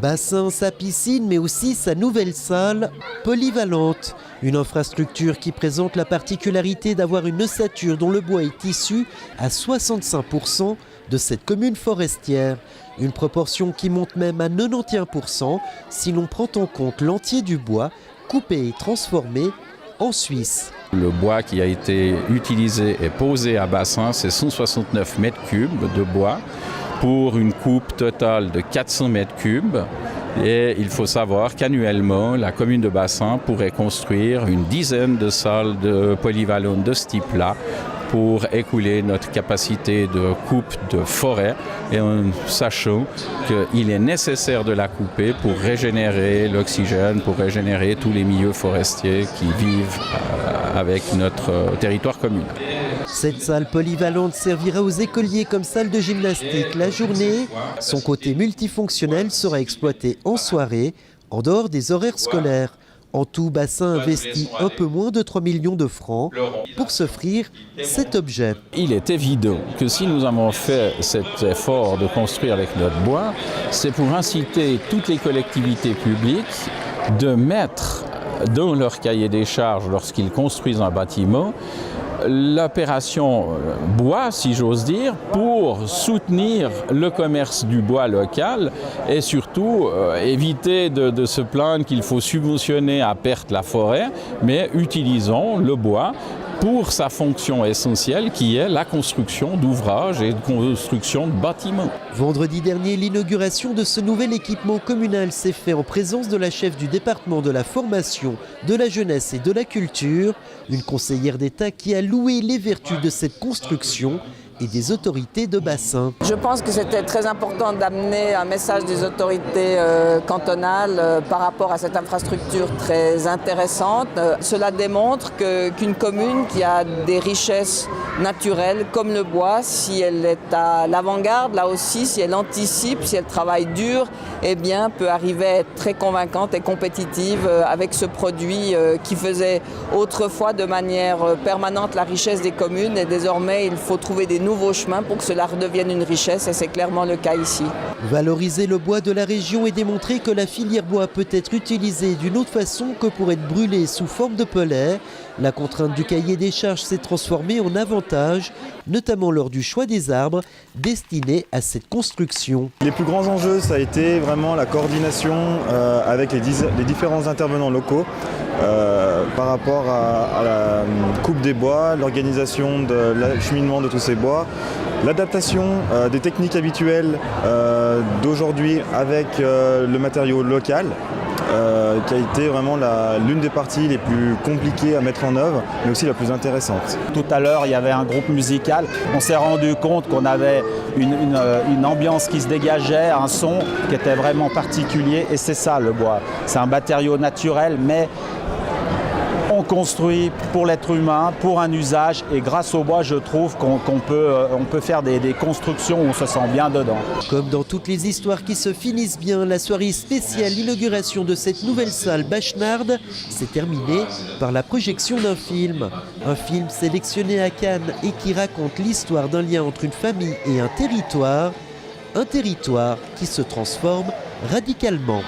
Bassin, sa piscine, mais aussi sa nouvelle salle polyvalente. Une infrastructure qui présente la particularité d'avoir une ossature dont le bois est issu à 65% de cette commune forestière. Une proportion qui monte même à 91% si l'on prend en compte l'entier du bois coupé et transformé en Suisse. Le bois qui a été utilisé et posé à Bassin, c'est 169 mètres cubes de bois pour une coupe totale de 400 mètres cubes. Et il faut savoir qu'annuellement, la commune de Bassin pourrait construire une dizaine de salles de polyvalentes de ce type-là pour écouler notre capacité de coupe de forêt et en sachant qu'il est nécessaire de la couper pour régénérer l'oxygène, pour régénérer tous les milieux forestiers qui vivent avec notre territoire communal. Cette salle polyvalente servira aux écoliers comme salle de gymnastique la journée. Son côté multifonctionnel sera exploité en soirée, en dehors des horaires scolaires. En tout, Bassin investit un peu moins de 3 millions de francs pour s'offrir cet objet. Il est évident que si nous avons fait cet effort de construire avec notre bois, c'est pour inciter toutes les collectivités publiques de mettre dans leur cahier des charges, lorsqu'ils construisent un bâtiment, l'opération bois, si j'ose dire, pour soutenir le commerce du bois local et surtout éviter de se plaindre qu'il faut subventionner à perte la forêt, mais utilisons le bois pour sa fonction essentielle qui est la construction d'ouvrages et de construction de bâtiments. Vendredi dernier, l'inauguration de ce nouvel équipement communal s'est faite en présence de la chef du département de la formation, de la jeunesse et de la culture, une conseillère d'État qui a loué les vertus de cette construction et des autorités de Bassin. Je pense que c'était très important d'amener un message des autorités cantonales par rapport à cette infrastructure très intéressante. Cela démontre qu'une commune qui a des richesses naturelles comme le bois, si elle est à l'avant-garde, là aussi, si elle anticipe, si elle travaille dur, eh bien, peut arriver à être très convaincante et compétitive avec ce produit qui faisait autrefois de manière permanente la richesse des communes. Et désormais, il faut trouver des nouveaux chemins pour que cela redevienne une richesse et c'est clairement le cas ici. Valoriser le bois de la région et démontrer que la filière bois peut être utilisée d'une autre façon que pour être brûlée sous forme de pellets. La contrainte du cahier des charges s'est transformée en avantage, notamment lors du choix des arbres destinés à cette construction. Les plus grands enjeux, ça a été vraiment la coordination avec les différents intervenants locaux par rapport à la coupe des bois, l'organisation de l'acheminement de tous ces bois, l'adaptation des techniques habituelles d'aujourd'hui avec le matériau local. Qui a été vraiment l'une des parties les plus compliquées à mettre en œuvre, mais aussi la plus intéressante. Tout à l'heure, il y avait un groupe musical. On s'est rendu compte qu'on avait une ambiance qui se dégageait, un son qui était vraiment particulier, et c'est ça le bois. C'est un matériau naturel, mais on construit pour l'être humain, pour un usage, et grâce au bois, je trouve qu'on peut faire des constructions où on se sent bien dedans. Comme dans toutes les histoires qui se finissent bien, la soirée spéciale inauguration de cette nouvelle salle Bachenard s'est terminée par la projection d'un film. Un film sélectionné à Cannes et qui raconte l'histoire d'un lien entre une famille et un territoire qui se transforme radicalement.